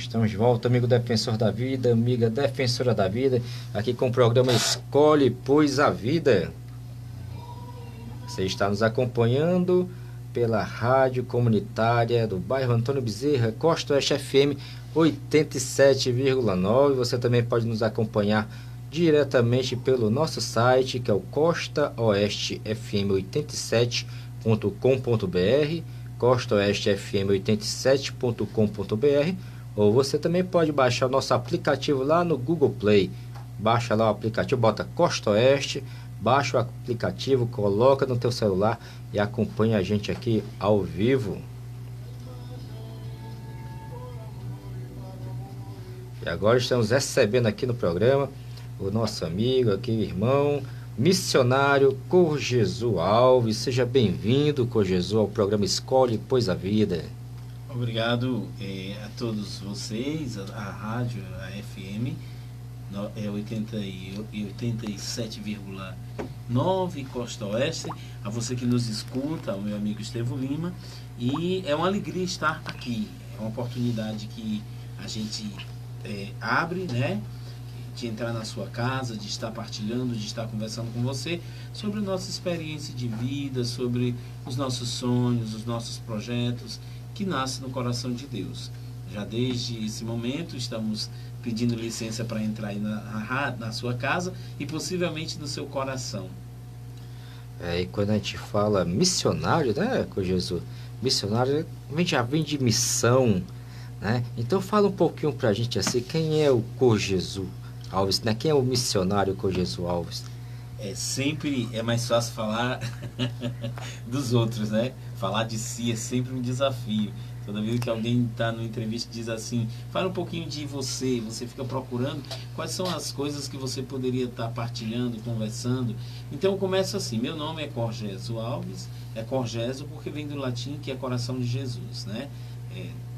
Estamos de volta, amigo defensor da vida, amiga defensora da vida, aqui com o programa Escolhe, pois a vida. Você está nos acompanhando pela rádio comunitária do bairro Antônio Bezerra, Costa Oeste FM 87,9. Você também pode nos acompanhar diretamente pelo nosso site, que é o costaoestefm87.com.br, costaoestefm87.com.br, ou você também pode baixar o nosso aplicativo lá no Google Play. Baixa lá o aplicativo, bota Costa Oeste, baixa o aplicativo, coloca no teu celular e acompanha a gente aqui ao vivo. E agora estamos recebendo aqui no programa o nosso amigo aqui, irmão, missionário Corjesu Alves. Seja bem-vindo, Corjesu, ao programa Escolhe, pois a vida. Obrigado a todos vocês, a rádio, a FM, 87,9 Costa Oeste, a você que nos escuta, ao meu amigo Estevão Lima, e é uma alegria estar aqui, é uma oportunidade que a gente abre, né, de entrar na sua casa, de estar partilhando, de estar conversando com você sobre a nossa experiência de vida, sobre os nossos sonhos, os nossos projetos, que nascem no coração de Deus. Já desde esse momento estamos pedindo licença para entrar aí na sua casa e possivelmente no seu coração. E quando a gente fala missionário, né, Corjesu? Missionário já vem de missão, né? Então fala um pouquinho pra gente assim, quem é o Corjesu Alves, né? Quem é o missionário Corjesu Alves? Sempre é mais fácil falar dos outros, né? Falar de si é sempre um desafio. Toda vez que alguém está numa entrevista e diz assim, fala um pouquinho de você, você fica procurando quais são as coisas que você poderia estar partilhando, conversando. Então começa assim, meu nome é Corjesu Alves, é Corjesu porque vem do latim, que é coração de Jesus, né?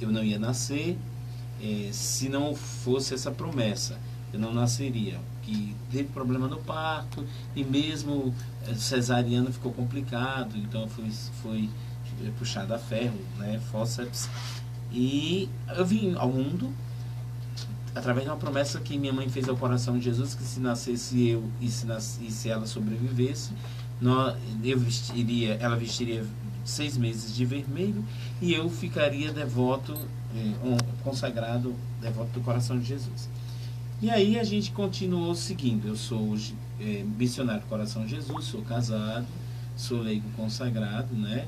Eu não ia nascer se não fosse essa promessa, eu não nasceria, que teve problema no parto e mesmo cesariano ficou complicado, então foi puxado a ferro, né, fórceps, e eu vim ao mundo através de uma promessa que minha mãe fez ao coração de Jesus, que se nascesse eu e se ela sobrevivesse, ela vestiria 6 meses de vermelho e eu ficaria devoto, consagrado, devoto do coração de Jesus. E aí a gente continuou seguindo. Eu sou hoje missionário do Coração de Jesus, sou casado, sou leigo consagrado, né?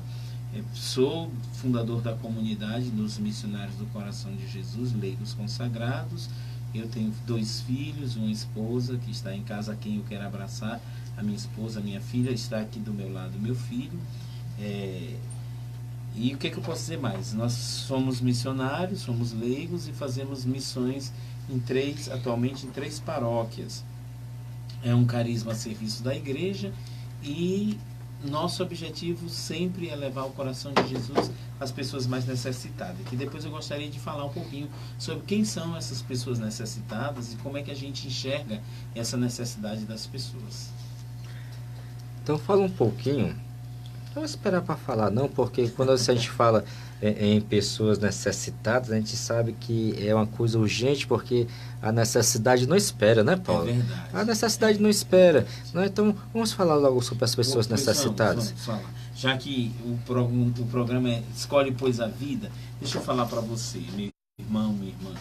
Sou fundador da comunidade dos missionários do Coração de Jesus, leigos consagrados. Eu tenho 2 filhos, uma esposa que está em casa, a quem eu quero abraçar. A minha esposa, a minha filha, está aqui do meu lado, meu filho. E o que eu posso dizer mais? Nós somos missionários, somos leigos e fazemos missões atualmente em 3 paróquias. É um carisma a serviço da igreja e nosso objetivo sempre é levar o coração de Jesus às pessoas mais necessitadas. Que depois eu gostaria de falar um pouquinho sobre quem são essas pessoas necessitadas e como é que a gente enxerga essa necessidade das pessoas. Então fala um pouquinho. Não vou esperar para falar não, porque quando a gente fala em pessoas necessitadas, a gente sabe que é uma coisa urgente, porque a necessidade não espera, né, Paulo? É verdade. A necessidade não espera. Né? Então, vamos falar logo sobre as pessoas necessitadas. Vamos falar. Já que o programa é Escolhe, pois a vida, deixa eu falar para você, meu irmão, minha irmã.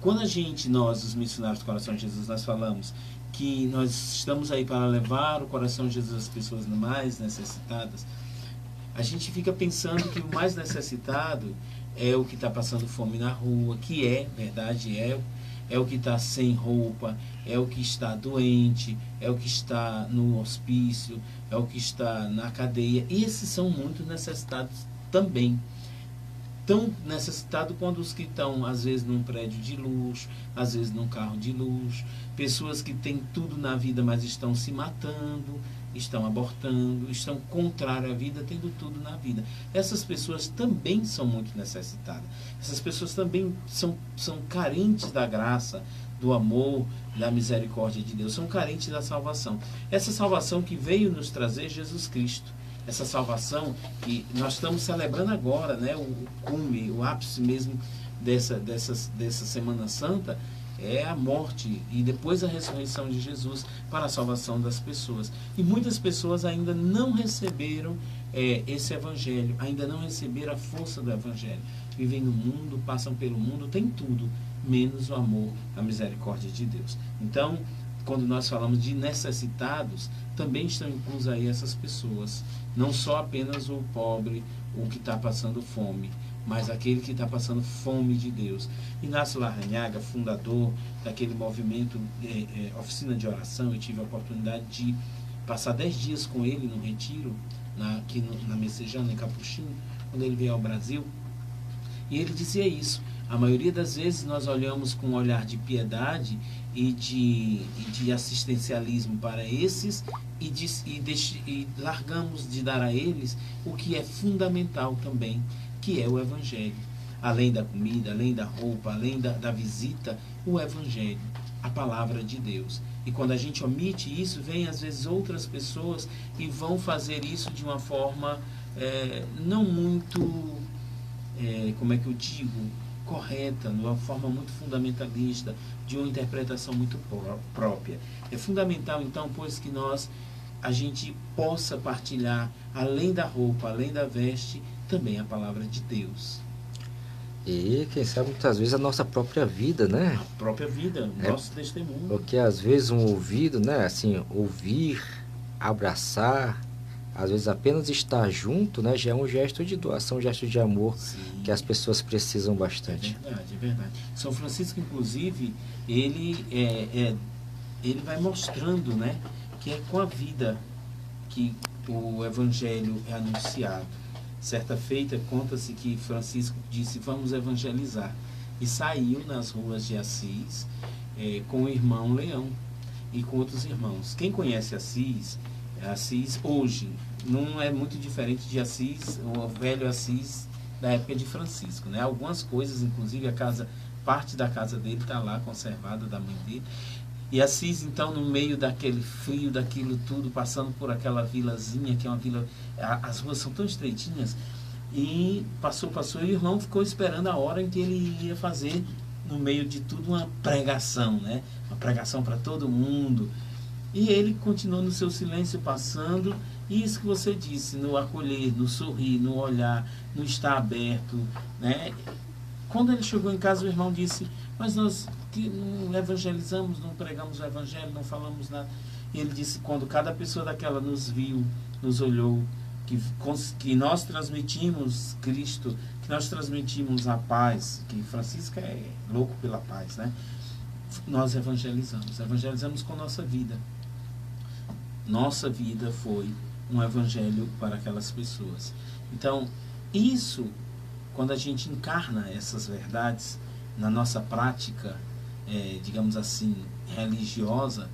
Quando nós, os missionários do Coração de Jesus, nós falamos que nós estamos aí para levar o coração de Jesus às pessoas mais necessitadas, a gente fica pensando que o mais necessitado é o que está passando fome na rua, que verdade, é o que está sem roupa, é o que está doente, é o que está no hospício, é o que está na cadeia. E esses são muito necessitados também. Tão necessitado quanto os que estão, às vezes, num prédio de luxo, às vezes num carro de luxo, pessoas que têm tudo na vida, mas estão se matando, estão abortando, estão contrários à vida, tendo tudo na vida. Essas pessoas também são muito necessitadas. Essas pessoas também são carentes da graça, do amor, da misericórdia de Deus, são carentes da salvação. Essa salvação que veio nos trazer Jesus Cristo. Essa salvação que nós estamos celebrando agora, né? O cume, o ápice mesmo dessa Semana Santa é a morte e depois a ressurreição de Jesus para a salvação das pessoas. E muitas pessoas ainda não receberam esse Evangelho, ainda não receberam a força do Evangelho. Vivem no mundo, passam pelo mundo, tem tudo, menos o amor, a misericórdia de Deus. Então, quando nós falamos de necessitados, também estão inclusas aí essas pessoas. Não só apenas o pobre, o que está passando fome, mas aquele que está passando fome de Deus. Inácio Larrañaga, fundador daquele movimento Oficina de Oração, eu tive a oportunidade de passar 10 dias com ele no retiro, aqui na Messejana, em Capuchinho, quando ele veio ao Brasil. E ele dizia isso. A maioria das vezes nós olhamos com um olhar de piedade e de assistencialismo para esses e largamos de dar a eles o que é fundamental também, que é o Evangelho. Além da comida, além da roupa, além da visita, o Evangelho, a palavra de Deus. E quando a gente omite isso, vem às vezes outras pessoas e vão fazer isso de uma forma não muito, como é que eu digo, correta, de uma forma muito fundamentalista, de uma interpretação muito própria. É fundamental, então, pois que a gente possa partilhar, além da roupa, além da veste, também a palavra de Deus. E, quem sabe, muitas vezes a nossa própria vida, né? A própria vida, o nosso testemunho. Porque às vezes um ouvido, né? Assim, ouvir, abraçar, às vezes apenas estar junto, né? Já é um gesto de doação, um gesto de amor. Sim. Que as pessoas precisam bastante. É verdade. São Francisco, inclusive, ele vai mostrando, né? Que é com a vida que o Evangelho é anunciado. Certa feita, conta-se que Francisco disse, vamos evangelizar. E saiu nas ruas de Assis com o irmão Leão e com outros irmãos. Quem conhece Assis hoje não é muito diferente de Assis, o velho Assis da época de Francisco, né? Algumas coisas, inclusive parte da casa dele está lá conservada, da mãe dele. E Assis, então, no meio daquele frio, daquilo tudo, passando por aquela vilazinha, que é uma vila, as ruas são tão estreitinhas, e passou, e o irmão ficou esperando a hora em que ele ia fazer, no meio de tudo, uma pregação, né? Uma pregação para todo mundo. E ele continuou no seu silêncio, passando, e isso que você disse, no acolher, no sorrir, no olhar, no estar aberto, né? Quando ele chegou em casa, o irmão disse, mas nós que não evangelizamos, não pregamos o Evangelho, não falamos nada. E ele disse, quando cada pessoa daquela nos viu, nos olhou, que nós transmitimos Cristo, que nós transmitimos a paz, que Francisco é louco pela paz, né? Nós evangelizamos com nossa vida. Nossa vida foi um evangelho para aquelas pessoas. Então, isso, quando a gente encarna essas verdades na nossa prática, digamos assim, religiosa,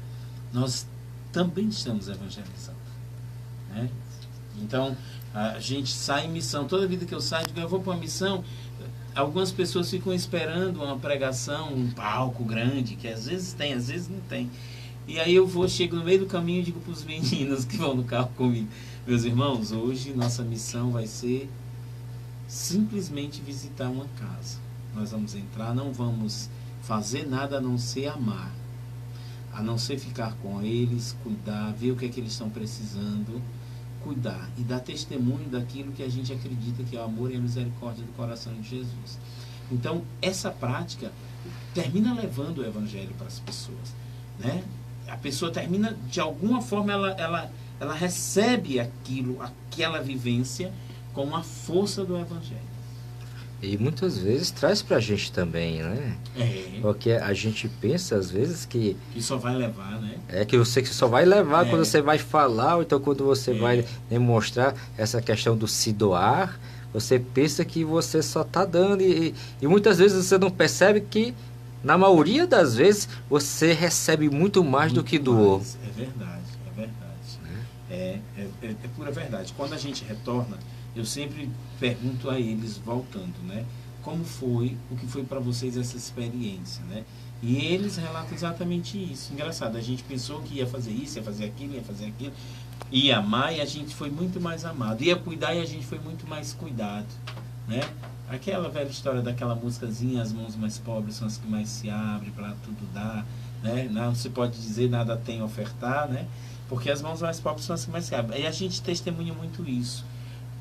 nós também estamos evangelizando, né? Então, a gente sai em missão. Toda vida que eu saio, eu vou para uma missão, algumas pessoas ficam esperando uma pregação, um palco grande, que às vezes tem, às vezes não tem. E aí chego no meio do caminho e digo para os meninos que vão no carro comigo, meus irmãos, hoje nossa missão vai ser simplesmente visitar uma casa. Nós vamos entrar, não vamos fazer nada a não ser amar, a não ser ficar com eles, cuidar, ver o que é que eles estão precisando, cuidar e dar testemunho daquilo que a gente acredita que é o amor e a misericórdia do coração de Jesus. Então, essa prática termina levando o Evangelho para as pessoas, né? A pessoa termina, de alguma forma, ela recebe aquela vivência com a força do Evangelho. E muitas vezes traz pra gente também, né? Porque a gente pensa, às vezes, que só vai levar, né? Que você só vai levar quando você vai falar, ou então quando você vai demonstrar essa questão do se doar, você pensa que você só está dando e muitas vezes você não percebe que, na maioria das vezes, você recebe muito mais do que doou. É verdade. É pura verdade. Quando a gente retorna, eu sempre pergunto a eles, voltando, né? Como foi, o que foi para vocês essa experiência, né? E eles relatam exatamente isso. Engraçado, a gente pensou que ia fazer isso, ia fazer aquilo, ia amar, e a gente foi muito mais amado. Ia cuidar e a gente foi muito mais cuidado, né? Aquela velha história daquela músicazinha, as mãos mais pobres são as que mais se abrem para tudo dar, né? Não se pode dizer nada tem a ofertar, né? Porque as mãos mais pobres são as que mais se abrem. E a gente testemunha muito isso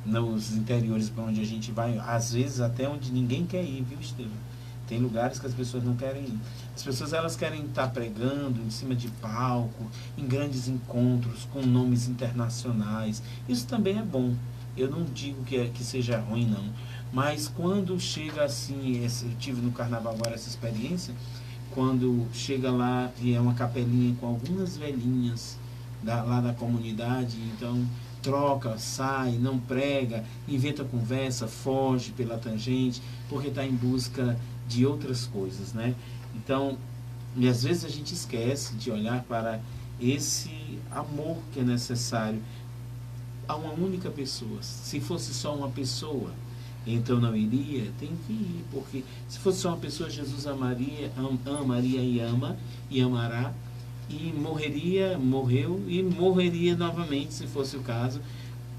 nos interiores para onde a gente vai, às vezes até onde ninguém quer ir, viu, Estevam? Tem lugares que as pessoas não querem ir. As pessoas, elas querem estar pregando em cima de palco, em grandes encontros, com nomes internacionais. Isso também é bom. Eu não digo que seja ruim, não. Mas quando chega assim, eu tive no carnaval agora essa experiência, quando chega lá e é uma capelinha com algumas velhinhas lá da comunidade, então troca, sai, não prega, inventa conversa, foge pela tangente, porque está em busca de outras coisas, né? Então, e às vezes a gente esquece de olhar para esse amor que é necessário a uma única pessoa. Se fosse só uma pessoa, então não iria, tem que ir, porque se fosse só uma pessoa, Jesus amaria e ama, e amará, e morreu e morreria novamente, se fosse o caso,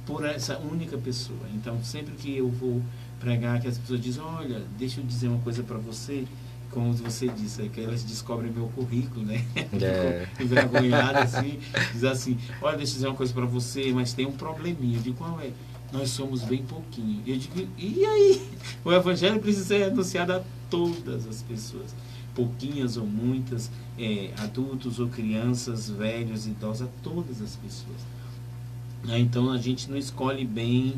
por essa única pessoa. Então, sempre que eu vou pregar, que as pessoas dizem, olha, deixa eu dizer uma coisa para você, como você disse, é que elas descobrem meu currículo, né? Ficam envergonhadas assim, diz assim, olha, deixa eu dizer uma coisa para você, mas tem um probleminha. Eu digo, qual é? Nós somos bem pouquinho. Eu digo, e aí? O evangelho precisa ser anunciado a todas as pessoas, pouquinhas ou muitas, adultos ou crianças, velhos, idosos, a todas as pessoas. Então a gente não escolhe bem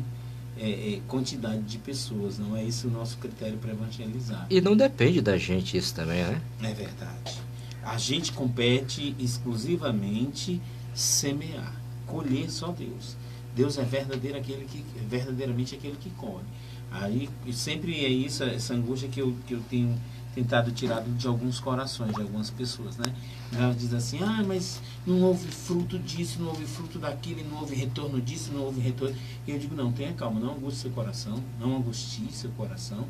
quantidade de pessoas, não é esse o nosso critério para evangelizar. E não depende da gente isso também, né? É verdade. A gente compete exclusivamente semear, colher só Deus. Deus é verdadeiramente aquele que colhe. Aí sempre é isso, essa angústia que eu tenho tentado tirar de alguns corações, de algumas pessoas, né? Ela diz assim, mas não houve fruto disso, não houve fruto daquilo, não houve retorno disso, não houve retorno. E eu digo, não, tenha calma, não angustie seu coração, não angustie seu coração,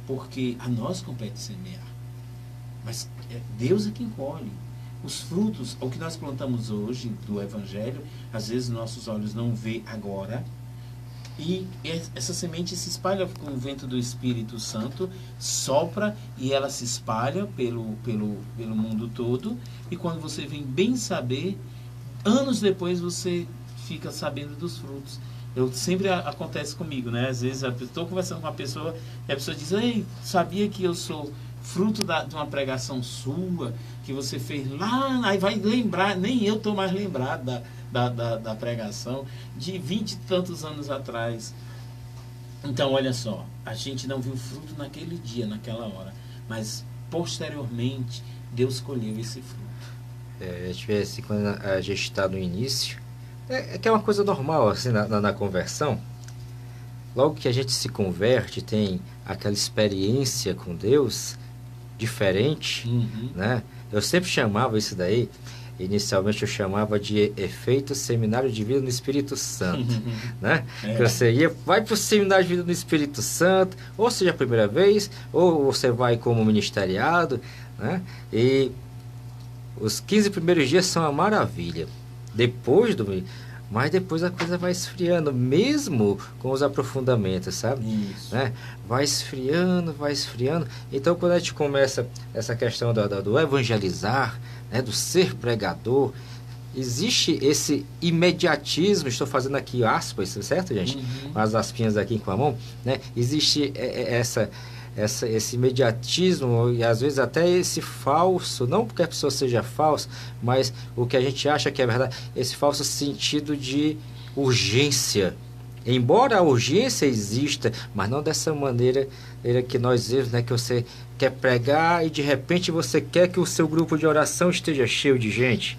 porque a nós compete semear. Mas Deus é quem colhe. Os frutos, o que nós plantamos hoje do Evangelho, às vezes nossos olhos não vê agora, e essa semente se espalha com o vento do Espírito Santo, sopra e ela se espalha pelo mundo todo, e quando você vem bem saber, anos depois você fica sabendo dos frutos. Sempre acontece comigo, né? Às vezes eu estou conversando com uma pessoa e a pessoa diz, ei, sabia que eu sou fruto de uma pregação sua, que você fez lá, aí vai lembrar, nem eu estou mais lembrado da pregação de 20 e tantos anos atrás. Então, olha só, a gente não viu fruto naquele dia, naquela hora, mas posteriormente Deus colheu esse fruto. Assim, quando a gente está no início, que é uma coisa normal assim, na conversão. Logo que a gente se converte, tem aquela experiência com Deus diferente, né? Eu sempre chamava isso daí, inicialmente eu chamava de efeito seminário de vida no Espírito Santo, né? Que você vai para o seminário de vida no Espírito Santo, ou seja a primeira vez, ou você vai como ministeriado, né? E os 15 primeiros dias são uma maravilha. Mas depois a coisa vai esfriando, mesmo com os aprofundamentos, sabe? Isso. Né? Vai esfriando. Então, quando a gente começa essa questão do evangelizar, né? Do ser pregador, existe esse imediatismo, estou fazendo aqui aspas, certo, gente? Com as aspinhas aqui com a mão, né? Existe esse imediatismo e às vezes até esse falso, não porque a pessoa seja falsa, mas o que a gente acha que é verdade, esse falso sentido de urgência. Embora a urgência exista, mas não dessa maneira que nós vemos, né, que você quer pregar e de repente você quer que o seu grupo de oração esteja cheio de gente,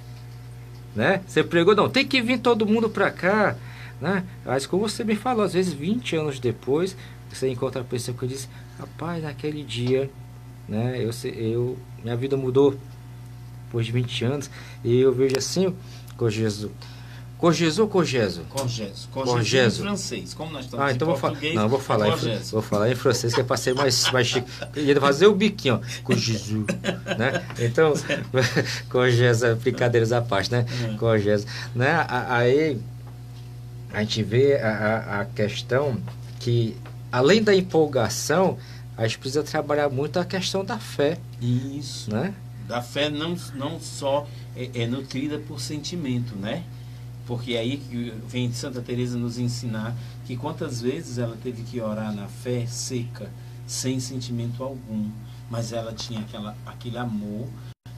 né? Você pregou, não, tem que vir todo mundo para cá, né? Mas como você me falou, às vezes 20 anos depois você encontra a pessoa que diz, rapaz, naquele dia, né, minha vida mudou depois de 20 anos, e eu vejo assim, com Jesus em francês, como nós estamos então em português, vou falar em francês, que é para ser mais chique, ia fazer o biquinho, ó, com Jesus, né, então, com Jesus, brincadeiras à parte, né, com Jesus, né, aí a gente vê a questão que além da empolgação, a gente precisa trabalhar muito a questão da fé. Isso. Né? Da fé não só é nutrida por sentimento, né? Porque aí que vem Santa Teresa nos ensinar que quantas vezes ela teve que orar na fé seca, sem sentimento algum, mas ela tinha aquele amor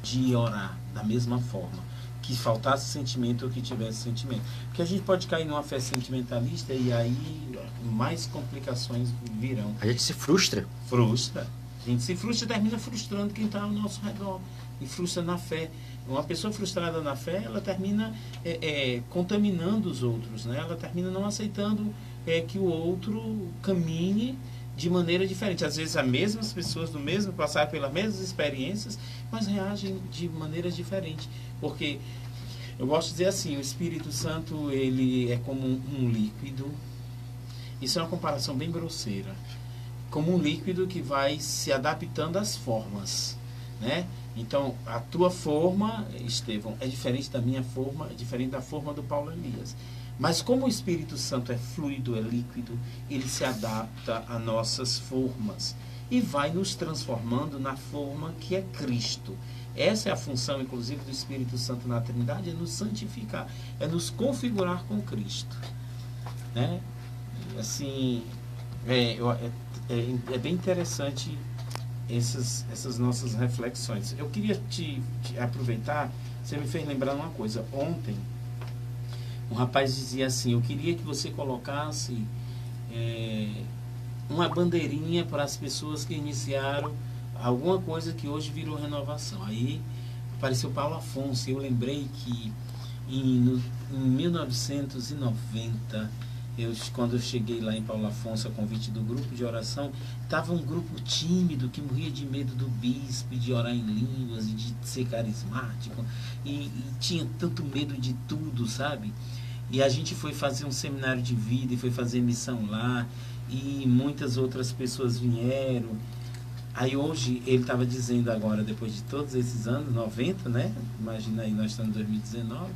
de orar da mesma forma, que faltasse sentimento ou que tivesse sentimento. Porque a gente pode cair numa fé sentimentalista e aí mais complicações virão. A gente se frustra. Frustra. A gente se frustra e termina frustrando quem está ao nosso redor. E frustra na fé. Uma pessoa frustrada na fé, ela termina contaminando os outros, né? Ela termina não aceitando que o outro caminhe de maneira diferente. Às vezes as mesmas pessoas do mesmo passaram pelas mesmas experiências, mas reagem de maneira diferente. Porque eu gosto de dizer assim, o Espírito Santo, ele é como um líquido. Isso é uma comparação bem grosseira. Como um líquido que vai se adaptando às formas, né? Então, a tua forma, Estevão, é diferente da minha forma, é diferente da forma do Paulo Elias. Mas como o Espírito Santo é fluido, é líquido, ele se adapta a nossas formas e vai nos transformando na forma que é Cristo. Essa é a função, inclusive, do Espírito Santo na Trindade, é nos santificar, é nos configurar com Cristo. Né? Assim, é bem interessante essas nossas reflexões. Eu queria te aproveitar, você me fez lembrar uma coisa. Ontem, um rapaz dizia assim, eu queria que você colocasse uma bandeirinha para as pessoas que iniciaram alguma coisa que hoje virou renovação. Aí apareceu Paulo Afonso, e eu lembrei que em 1990, quando eu cheguei lá em Paulo Afonso, a convite do grupo de oração, estava um grupo tímido que morria de medo do bispo, de orar em línguas, e de ser carismático, e tinha tanto medo de tudo, sabe? E a gente foi fazer um seminário de vida, e foi fazer missão lá, e muitas outras pessoas vieram. Aí hoje, ele estava dizendo agora, depois de todos esses anos, 90, né? Imagina aí, nós estamos em 2019,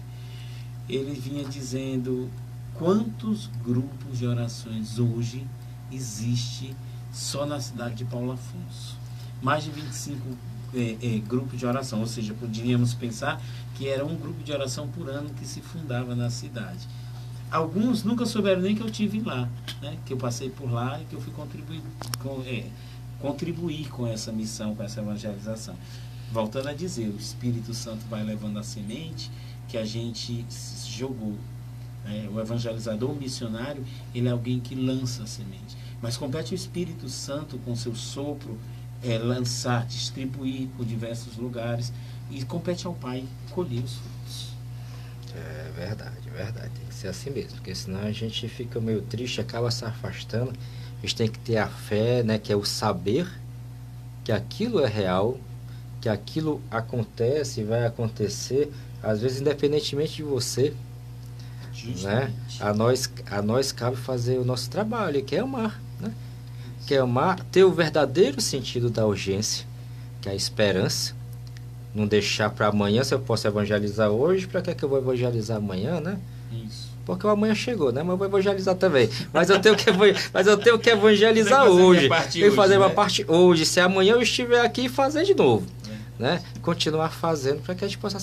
ele vinha dizendo quantos grupos de orações hoje existe só na cidade de Paulo Afonso. Mais de 25 grupos de oração, ou seja, poderíamos pensar que era um grupo de oração por ano que se fundava na cidade. Alguns nunca souberam nem que eu tive lá, né? Que eu passei por lá e que eu fui contribuir com essa missão, com essa evangelização. Voltando a dizer, o Espírito Santo vai levando a semente que a gente jogou. O evangelizador, o missionário, ele é alguém que lança a semente. Mas compete ao Espírito Santo, com seu sopro, lançar, distribuir por diversos lugares. E compete ao Pai colher os frutos. É verdade. Tem que ser assim mesmo. Porque senão a gente fica meio triste, acaba se afastando. A gente tem que ter a fé, né, que é o saber que aquilo é real, que aquilo acontece e vai acontecer, às vezes independentemente de você. Né? A nós cabe fazer o nosso trabalho, que é amar, né? Que é amar, ter o verdadeiro sentido da urgência, que é a esperança, não deixar para amanhã. Se eu posso evangelizar hoje, para que eu vou evangelizar amanhã, né? Isso. Porque o amanhã chegou, né? Mas eu vou evangelizar também. Mas eu tenho que evangelizar hoje. Tenho que fazer uma parte hoje. Se amanhã eu estiver aqui, fazer de novo. Né? Continuar fazendo para que a gente possa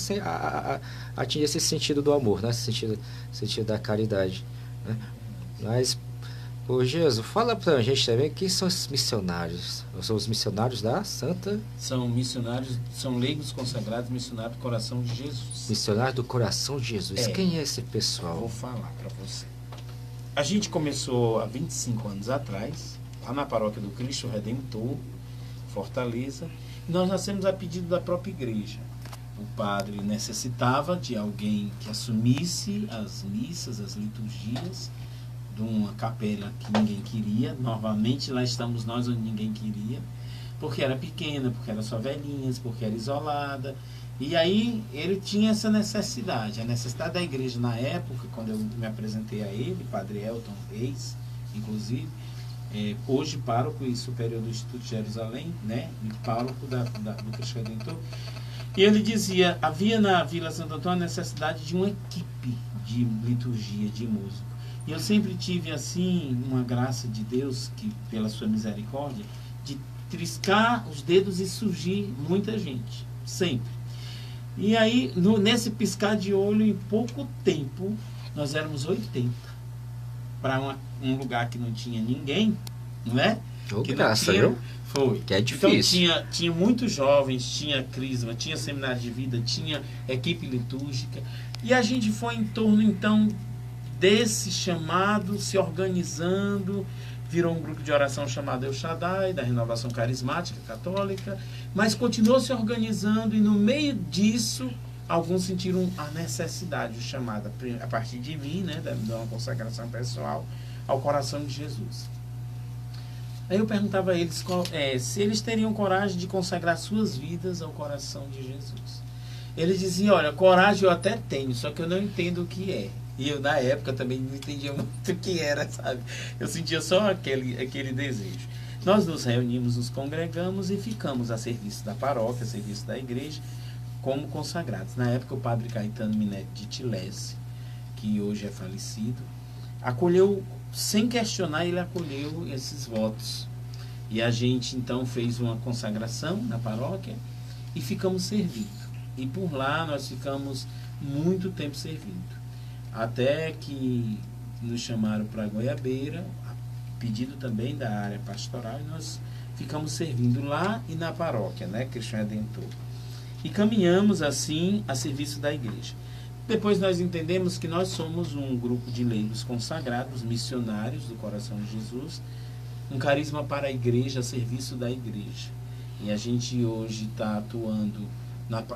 atingir esse sentido do amor, né? Esse sentido da caridade, né? Mas, Jesus, fala para a gente também quem são os missionários. São os missionários da Santa... São missionários, são leigos consagrados, missionários do coração de Jesus. Missionários do coração de Jesus. Quem é esse pessoal? Vou falar para você. A gente começou há 25 anos atrás, lá na paróquia do Cristo Redentor, Fortaleza. Nós nascemos a pedido da própria igreja. O padre necessitava de alguém que assumisse as missas, as liturgias, de uma capela que ninguém queria. Novamente, lá estamos nós onde ninguém queria, porque era pequena, porque era só velhinhas, porque era isolada. E aí ele tinha essa necessidade. A necessidade da igreja na época, quando eu me apresentei a ele, padre Elton Reis, inclusive, hoje pároco e superior do Instituto de Jerusalém, né? E pároco do Cristo Redentor. E ele dizia, havia na Vila Santo Antônio a necessidade de uma equipe de liturgia, de música. E eu sempre tive, assim, uma graça de Deus, que pela sua misericórdia, de triscar os dedos e surgir muita gente. Sempre. E aí, nesse piscar de olho, em pouco tempo, nós éramos 80. Para um lugar que não tinha ninguém, não é? Que graça, viu? Foi. Que é difícil. Então tinha muitos jovens, tinha crisma, tinha seminário de vida, tinha equipe litúrgica. E a gente foi em torno, então, desse chamado, se organizando, virou um grupo de oração chamado El Shaddai, da Renovação Carismática Católica, mas continuou se organizando, e no meio disso, alguns sentiram a necessidade, o chamado, a partir de mim, né, de uma consagração pessoal, ao coração de Jesus. Aí eu perguntava a eles se eles teriam coragem de consagrar suas vidas ao coração de Jesus. Eles diziam, olha, coragem eu até tenho, só que eu não entendo o que é. E eu, na época, também não entendia muito o que era, sabe? Eu sentia só aquele desejo. Nós nos reunimos, nos congregamos e ficamos a serviço da paróquia, a serviço da igreja, como consagrados. Na época, o padre Caetano Minetti de Tilesse, que hoje é falecido, acolheu, sem questionar, ele acolheu esses votos. E a gente, então, fez uma consagração na paróquia e ficamos servindo. E por lá nós ficamos muito tempo servindo. Até que nos chamaram para Goiabeira, a pedido também da área pastoral, e nós ficamos servindo lá e na paróquia, né, Cristo Redentor. E caminhamos assim a serviço da igreja. Depois nós entendemos que nós somos um grupo de leigos consagrados, missionários do coração de Jesus, um carisma para a igreja, a serviço da igreja. E a gente hoje está atuando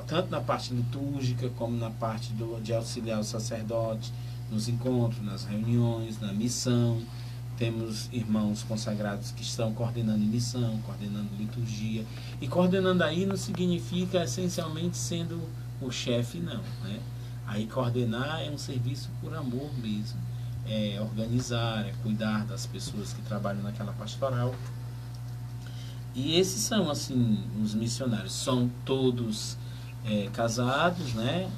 tanto na parte litúrgica, como na parte de auxiliar o sacerdote, nos encontros, nas reuniões, na missão. Temos irmãos consagrados que estão coordenando missão, coordenando liturgia. E coordenando aí não significa essencialmente sendo o chefe, não, né? Aí coordenar é um serviço por amor mesmo. É organizar, é cuidar das pessoas que trabalham naquela pastoral. E esses são, assim, os missionários. São todos casados, né?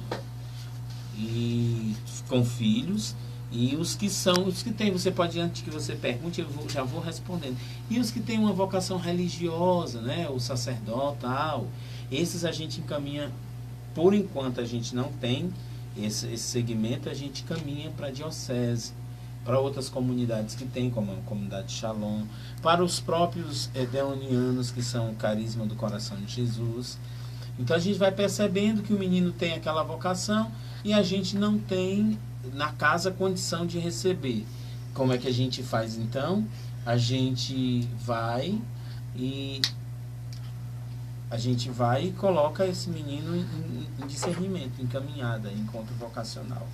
E com filhos. E os que têm, você pode, antes que você pergunte, já vou respondendo. E os que têm uma vocação religiosa, né? O sacerdotal, esses a gente encaminha, por enquanto a gente não tem esse segmento, a gente caminha para a diocese, para outras comunidades que tem, como a comunidade de Shalom, para os próprios deonianos, que são o carisma do coração de Jesus. Então a gente vai percebendo que o menino tem aquela vocação e a gente não tem na casa condição de receber. Como é que a gente faz então? A gente vai e coloca esse menino em discernimento, em caminhada, em encontro vocacional.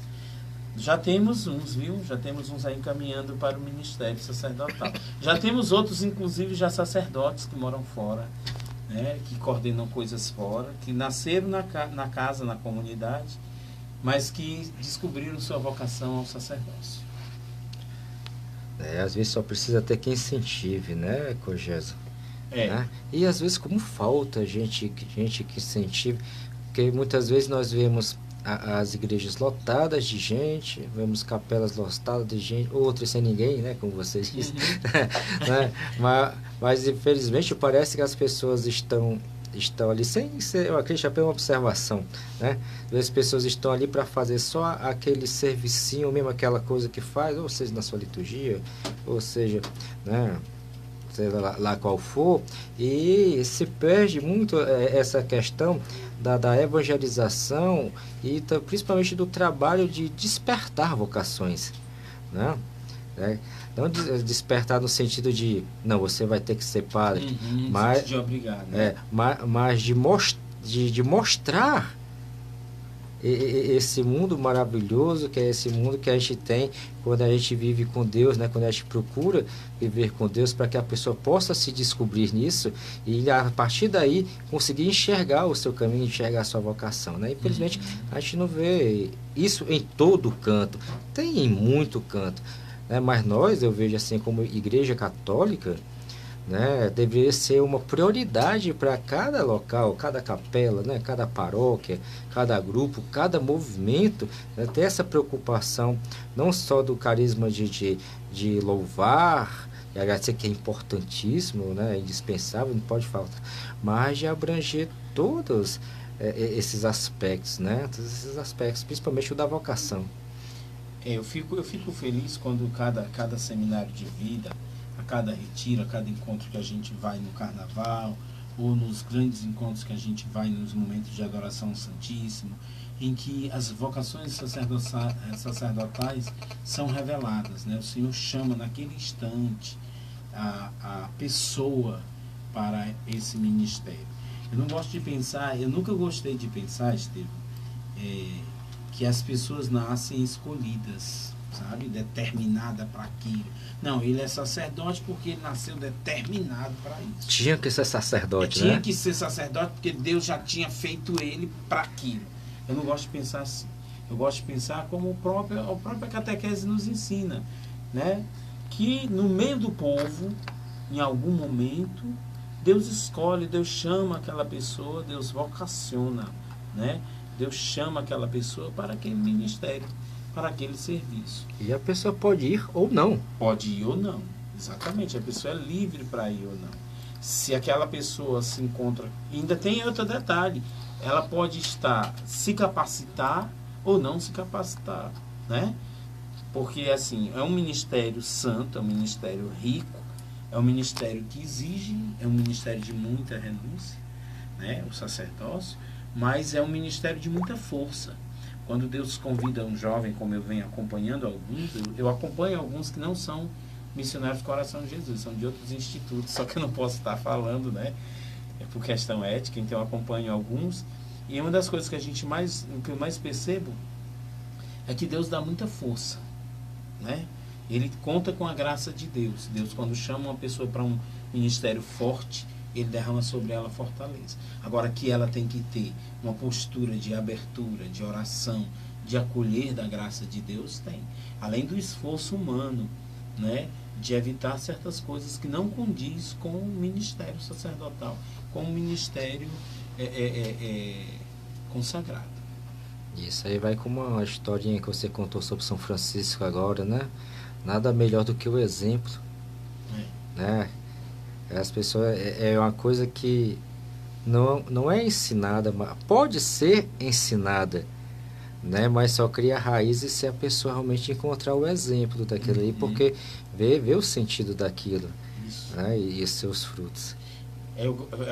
Já temos uns, viu? Já temos uns aí encaminhando para o ministério sacerdotal. Já temos outros, inclusive, já sacerdotes que moram fora, né? Que coordenam coisas fora, que nasceram na casa, na comunidade, mas que descobriram sua vocação ao sacerdócio. Às vezes só precisa ter quem incentive, né, Cogesa? Né? E às vezes como falta gente que incentive, porque muitas vezes nós vemos as igrejas lotadas de gente, vemos capelas lotadas de gente, outras sem ninguém, né, como você disse. Né? Mas infelizmente parece que as pessoas estão ali sem ser, eu acredito, apenas uma observação, né? As pessoas estão ali para fazer só aquele servicinho, mesmo aquela coisa que faz, ou seja, na sua liturgia, ou seja, né, seja lá qual for, e se perde muito essa questão da evangelização e principalmente do trabalho de despertar vocações, né? Não despertar no sentido de, não, você vai ter que ser padre, mas de obrigado, né? mas de mostrar esse mundo maravilhoso, que é esse mundo que a gente tem quando a gente vive com Deus, né? Quando a gente procura viver com Deus, para que a pessoa possa se descobrir nisso e a partir daí conseguir enxergar o seu caminho, enxergar a sua vocação, né? Infelizmente a gente não vê isso em todo canto, tem em muito canto, né? Mas nós, eu vejo assim, como igreja católica, né? Deveria ser uma prioridade para cada local, cada capela, né? Cada paróquia, cada grupo, cada movimento, né? Ter essa preocupação não só do carisma de louvar e agradecer, que é importantíssimo, né? Indispensável, não pode faltar, mas de abranger todos esses aspectos, né? Todos esses aspectos, principalmente o da vocação. Eu fico feliz quando cada seminário de vida, a cada retiro, a cada encontro que a gente vai no carnaval, ou nos grandes encontros que a gente vai nos momentos de adoração ao Santíssimo, em que as vocações sacerdotais são reveladas, né? O Senhor chama naquele instante a pessoa para esse ministério. Eu não gosto de pensar, eu nunca gostei de pensar, Estevam, que as pessoas nascem escolhidas, sabe? Determinada para aquilo. Não, ele é sacerdote porque ele nasceu determinado para isso. Tinha que ser sacerdote, né? Tinha que ser sacerdote porque Deus já tinha feito ele para aquilo. Eu não gosto de pensar assim. Eu gosto de pensar como a própria catequese nos ensina, né? Que no meio do povo, em algum momento, Deus escolhe, Deus chama aquela pessoa, Deus vocaciona, né? Deus chama aquela pessoa para aquele ministério, para aquele serviço. E a pessoa pode ir ou não. Pode ir ou não, exatamente. A pessoa é livre para ir ou não. Se aquela pessoa se encontra... Ainda tem outro detalhe. Ela pode se capacitar ou não se capacitar, né? Porque, assim, é um ministério santo, é um ministério rico, é um ministério que exige, é um ministério de muita renúncia, né? O sacerdócio, mas é um ministério de muita força. Quando Deus convida um jovem, como eu venho acompanhando alguns, eu acompanho alguns que não são missionários do Coração de Jesus, são de outros institutos, só que eu não posso estar falando, né? É por questão ética, então eu acompanho alguns. E uma das coisas que eu mais percebo é que Deus dá muita força, né? Ele conta com a graça de Deus. Deus, quando chama uma pessoa para um ministério forte, ele derrama sobre ela fortaleza. Agora, que ela tem que ter uma postura de abertura, de oração, de acolher da graça de Deus, tem. Além do esforço humano, né, de evitar certas coisas que não condiz com o ministério sacerdotal, com o ministério consagrado. Isso aí vai com uma historinha que você contou sobre São Francisco agora, né? Nada melhor do que o exemplo, né? As pessoas, é uma coisa que não é ensinada, mas pode ser ensinada, né? Mas só cria raízes se a pessoa realmente encontrar o exemplo daquilo ali, porque vê o sentido daquilo, né? E seus frutos.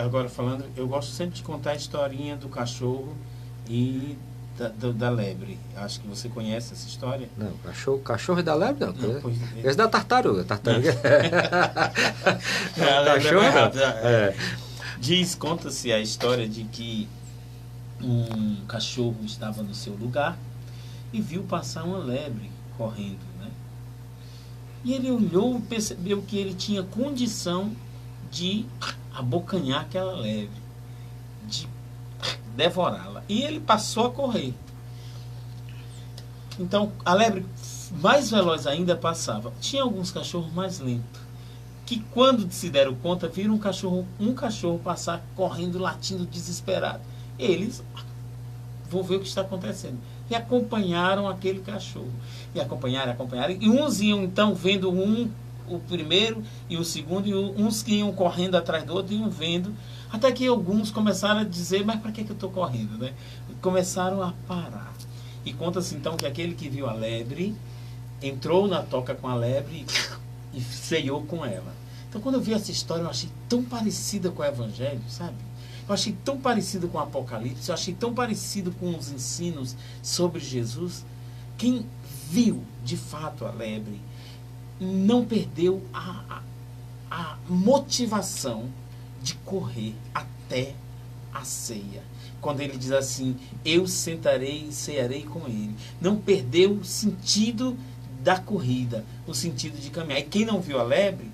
Agora falando, eu gosto sempre de contar a historinha do cachorro e da lebre. Acho que você conhece essa história. Não, cachorro e da lebre não. Esse da tartaruga. Conta-se a história de que um cachorro estava no seu lugar e viu passar uma lebre correndo, né? E ele olhou e percebeu que ele tinha condição de abocanhar aquela lebre, de devorá-la. E ele passou a correr. Então, a lebre, mais veloz ainda, passava. Tinha alguns cachorros mais lentos, que quando se deram conta, viram um cachorro passar correndo, latindo, desesperado. Eles vão ver o que está acontecendo. E acompanharam aquele cachorro. E acompanharam. E uns iam, então, vendo o primeiro e o segundo, e uns que iam correndo atrás do outro, iam vendo. Até que alguns começaram a dizer, mas para que eu estou correndo, né? Começaram a parar. E conta-se então que aquele que viu a lebre entrou na toca com a lebre e ceiou com ela. Então, quando eu vi essa história, eu achei tão parecida com o Evangelho, sabe? Eu achei tão parecido com o Apocalipse, eu achei tão parecido com os ensinos sobre Jesus. Quem viu de fato a lebre não perdeu a motivação de correr até a ceia. Quando ele diz assim, eu sentarei e cearei com ele. Não perdeu o sentido da corrida, o sentido de caminhar. E quem não viu a lebre,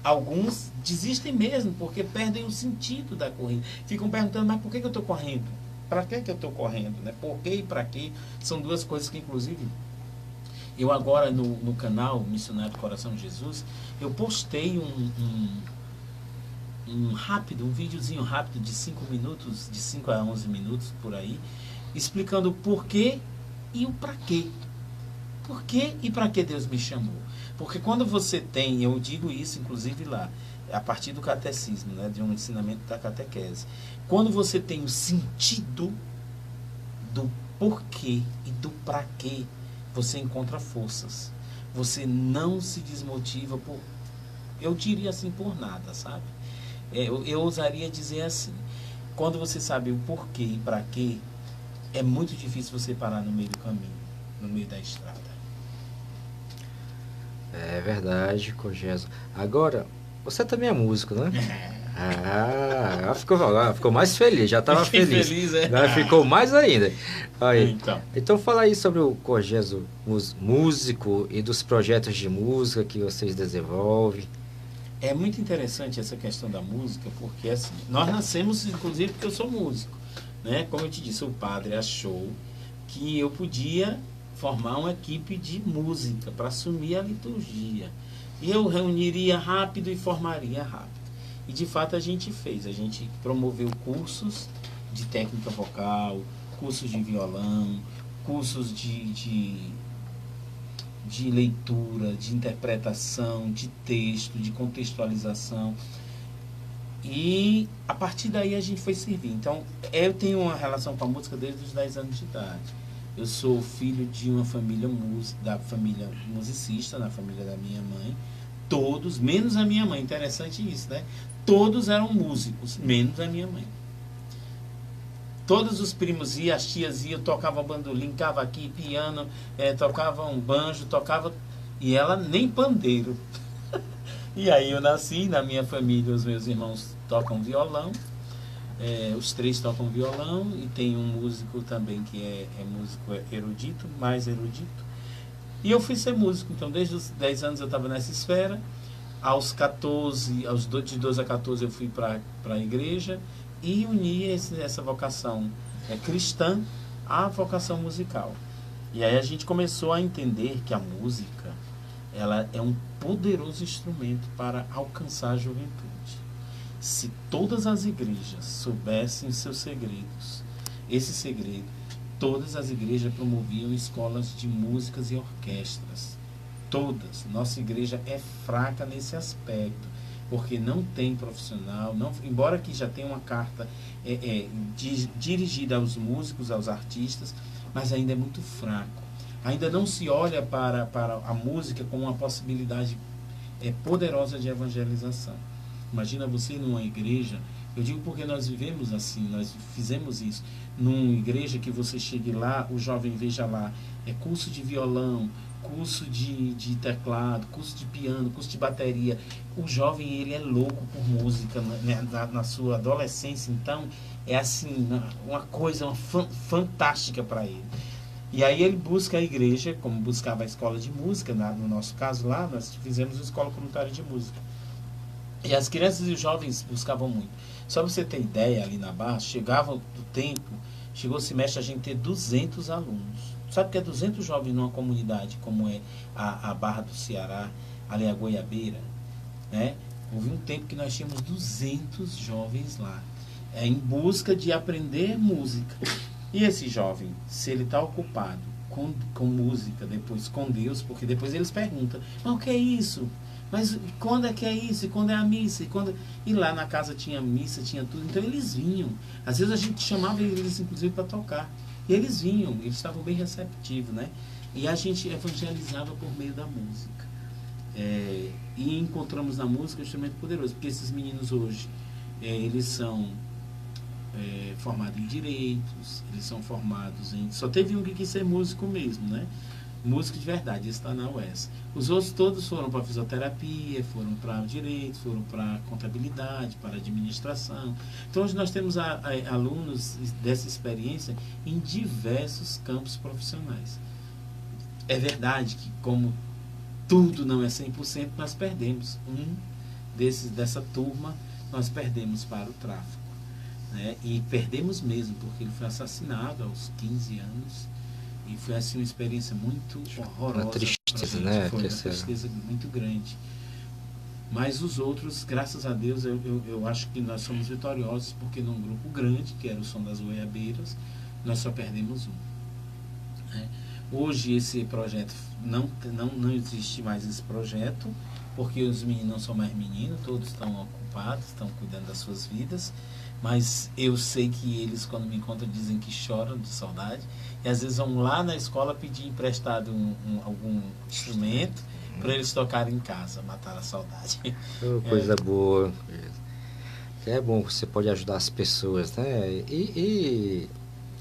alguns desistem mesmo, porque perdem o sentido da corrida. Ficam perguntando, mas por que eu estou correndo? Para que eu estou correndo? Né? Por que e para quê? São duas coisas que, inclusive, eu agora no canal Missionário do Coração de Jesus, eu postei um videozinho rápido de 5 minutos, de 5 a 11 minutos por aí, explicando o porquê e o para quê. Por que e para que Deus me chamou? Porque quando você tem, eu digo isso inclusive lá, a partir do catecismo, né, de um ensinamento da catequese. Quando você tem o sentido do porquê e do para quê, você encontra forças. Você não se desmotiva por, eu diria assim, por nada, sabe? Eu ousaria dizer assim, quando você sabe o porquê e para quê, é muito difícil você parar no meio do caminho, no meio da estrada. É verdade, Cogésia. Agora, você também é músico, né? Ah, ficou mais feliz, já estava feliz. Agora ficou mais ainda. Aí, então fala aí sobre o Cogésia músico e dos projetos de música que vocês desenvolvem. É muito interessante essa questão da música, porque assim, nós nascemos, inclusive, porque eu sou músico, né? Como eu te disse, o padre achou que eu podia formar uma equipe de música para assumir a liturgia. E eu reuniria rápido e formaria rápido. E de fato a gente fez. A gente promoveu cursos de técnica vocal, cursos de violão, cursos de leitura, de interpretação, de texto, de contextualização. E a partir daí a gente foi servir. Então, eu tenho uma relação com a música desde os 10 anos de idade. Eu sou filho de uma família da família musicista, na família da minha mãe. Todos, menos a minha mãe. Interessante isso, né? Todos eram músicos, menos a minha mãe. Todos os primos iam, as tias iam, tocavam bandolim, cavaquinho, piano, tocavam banjo, e ela nem pandeiro. E aí eu nasci, na minha família os meus irmãos tocam violão, os 3 tocam violão, e tem um músico também que é músico erudito, mais erudito. E eu fui ser músico, então desde os 10 anos eu estava nessa esfera. Aos 14, de 12 a 14 eu fui para a igreja e uni essa vocação cristã à vocação musical. E aí a gente começou a entender que a música, ela é um poderoso instrumento para alcançar a juventude. Se todas as igrejas soubessem seus segredos, esse segredo, todas as igrejas promoviam escolas de músicas e orquestras. Todas. Nossa igreja é fraca nesse aspecto, porque não tem profissional, embora que já tenha uma carta dirigida aos músicos, aos artistas, mas ainda é muito fraco. Ainda não se olha para a música como uma possibilidade poderosa de evangelização. Imagina você numa igreja, eu digo porque nós vivemos assim, nós fizemos isso, numa igreja que você chegue lá, o jovem veja lá, curso de violão, curso de teclado, curso de piano, curso de bateria. O jovem, ele é louco por música, né? na sua adolescência, então é assim, uma coisa fantástica para ele. E aí ele busca a igreja, como buscava a escola de música, no nosso caso lá, nós fizemos uma escola comunitária de música. E as crianças e os jovens buscavam muito. Só para você ter ideia, ali na Barra, chegou o semestre a gente ter 200 alunos. Sabe o que é 200 jovens numa comunidade como é a Barra do Ceará, ali a Goiabeira? Né? Houve um tempo que nós tínhamos 200 jovens lá, em busca de aprender música. E esse jovem, se ele está ocupado com música, depois com Deus, porque depois eles perguntam, mas o que é isso? Mas quando é que é isso? E quando é a missa? E lá na casa tinha missa, tinha tudo. Então eles vinham. Às vezes a gente chamava eles, inclusive, para tocar. E eles vinham, eles estavam bem receptivos, né? E a gente evangelizava por meio da música. E encontramos na música um instrumento poderoso, porque esses meninos hoje, eles são formados em direitos, eles são formados em... Só teve um que quis ser músico mesmo, né? Músico de verdade, esse está na UES. Os outros todos foram para fisioterapia, foram para direito, foram para contabilidade, para administração. Então hoje nós temos alunos dessa experiência em diversos campos profissionais. É verdade que, como tudo não é 100%, nós perdemos dessa turma, nós perdemos para o tráfico, né? E perdemos mesmo, porque ele foi assassinado aos 15 anos. E foi assim uma experiência muito horrorosa. Uma tristeza, né? Foi uma tristeza muito grande. Mas os outros, graças a Deus, eu acho que nós somos vitoriosos, porque num grupo grande, que era o Som das Goiabeiras, nós só perdemos um, né? Hoje esse projeto não existe mais esse projeto, porque os meninos não são mais meninos, todos estão ocupados, estão cuidando das suas vidas, mas eu sei que eles, quando me encontram, dizem que choram de saudade, e às vezes vão lá na escola pedir emprestado algum instrumento para eles tocarem em casa, matar a saudade. Coisa boa. É bom que você pode ajudar as pessoas, né? E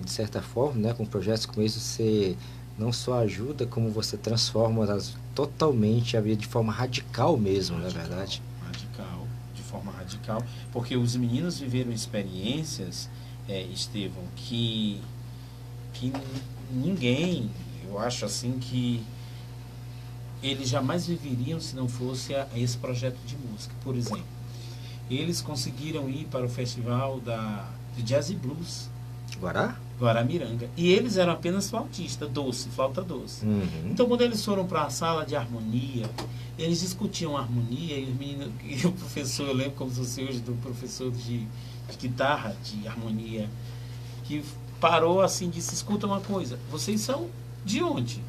de certa forma, né, com projetos como esse, você não só ajuda, como você transforma totalmente a vida de forma radical mesmo, não é verdade? Radical, de forma radical, porque os meninos viveram experiências, Estevão, que ninguém, eu acho assim, que eles jamais viveriam se não fosse esse projeto de música. Por exemplo, eles conseguiram ir para o festival de Jazz e Blues Guaramiranga, e eles eram apenas flauta doce. Então, quando eles foram para a sala de harmonia, eles discutiam harmonia, e os meninos, e o professor, eu lembro como se fosse hoje, do professor de guitarra, de harmonia, que parou assim e disse: escuta uma coisa, vocês são de onde?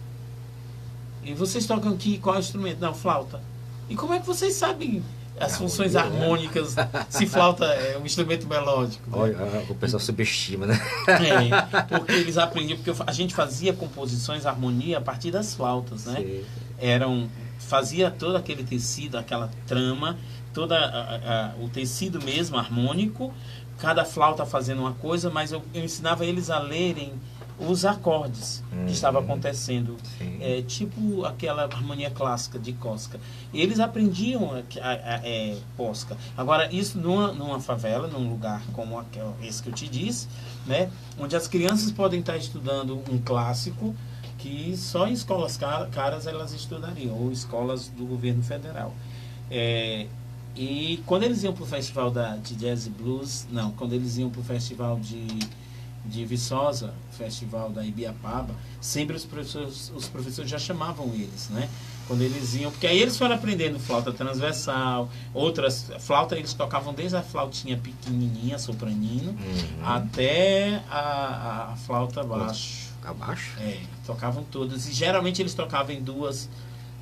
E vocês tocam aqui qual instrumento? Não, flauta. E como é que vocês sabem as funções harmônicas, se flauta é um instrumento melódico? Né? Olha, o pessoal subestima, né? Porque eles aprendiam, porque a gente fazia composições, harmonia a partir das flautas, né? Fazia todo aquele tecido, aquela trama, o tecido mesmo harmônico, cada flauta fazendo uma coisa, mas eu ensinava eles a lerem os acordes que estavam acontecendo, tipo aquela harmonia clássica de Posca. Eles aprendiam Posca. Agora, isso numa favela, num lugar como esse que eu te disse, né, onde as crianças podem estar estudando um clássico que só em escolas caras elas estudariam, ou escolas do governo federal. E quando eles iam para o festival de Jazz e Blues, quando eles iam para o festival de Viçosa, festival da Ibiapaba, sempre os professores já chamavam eles, né? Quando eles iam, porque aí eles foram aprendendo flauta transversal, outras flautas eles tocavam desde a flautinha pequenininha, sopranino, até a flauta baixo. Abaixo? Tocavam todas, e geralmente eles tocavam em duas,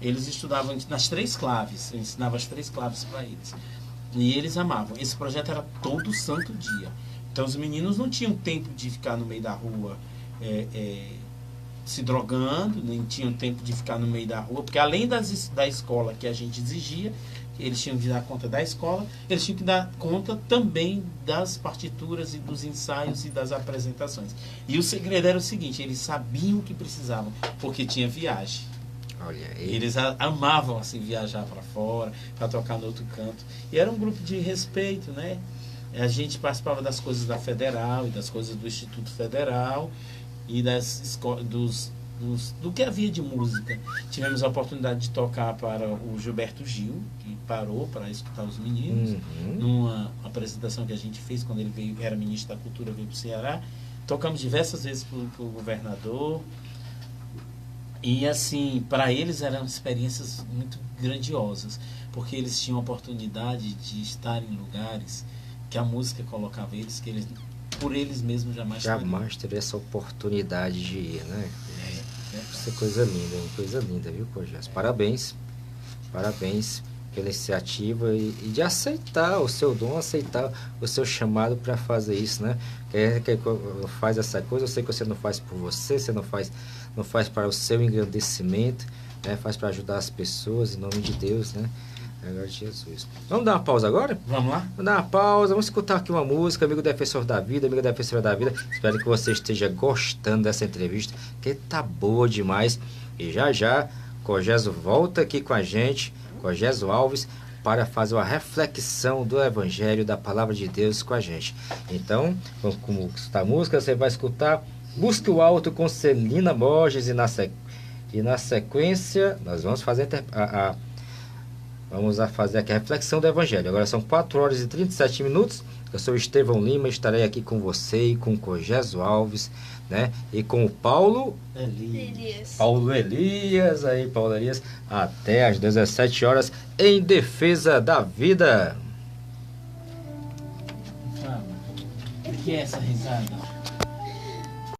eles estudavam nas 3 claves, eu ensinava as 3 claves para eles, e eles amavam. Esse projeto era todo santo dia. Então os meninos não tinham tempo de ficar no meio da rua se drogando, nem tinham tempo de ficar no meio da rua, porque além da escola que a gente exigia, eles tinham que dar conta da escola, eles tinham que dar conta também das partituras e dos ensaios e das apresentações. E o segredo era o seguinte: eles sabiam o que precisavam, porque tinha viagem. Olha aí. Eles amavam assim viajar para fora, para tocar no outro canto. E era um grupo de respeito, né? A gente participava das coisas da Federal e das coisas do Instituto Federal e do que havia de música. Tivemos a oportunidade de tocar para o Gilberto Gil, que parou para escutar os meninos, numa apresentação que a gente fez quando ele era ministro da Cultura, veio para o Ceará. Tocamos diversas vezes para o governador. E assim, para eles eram experiências muito grandiosas, porque eles tinham a oportunidade de estar em lugares que a música colocava eles, que eles, por eles mesmos, jamais teria essa oportunidade de ir, né? Isso é coisa linda, viu, Cogés? Parabéns pela iniciativa e de aceitar o seu dom, aceitar o seu chamado para fazer isso, né? Que faz essa coisa, eu sei que você não faz por você não faz para o seu engrandecimento, né? Faz para ajudar as pessoas, em nome de Deus, né? Agora Jesus. Vamos dar uma pausa agora? Vamos lá? Vamos dar uma pausa, vamos escutar aqui uma música, amigo defensor da vida, amiga defensora da vida. Espero que você esteja gostando dessa entrevista, que tá boa demais. E já, Cogéso volta aqui com a gente, Cogéso Alves, para fazer uma reflexão do Evangelho, da Palavra de Deus com a gente. Então, como escutar a música, você vai escutar Busque o Alto com Celina Borges e na sequência nós vamos fazer Vamos fazer aqui a reflexão do Evangelho. Agora são 4 horas e 37 minutos. Eu sou Estevão Lima, estarei aqui com você e com o Cogésio Alves, né? E com o Paulo Elias. Paulo Elias, até às 17 horas, em defesa da vida. Fala. O que é essa risada?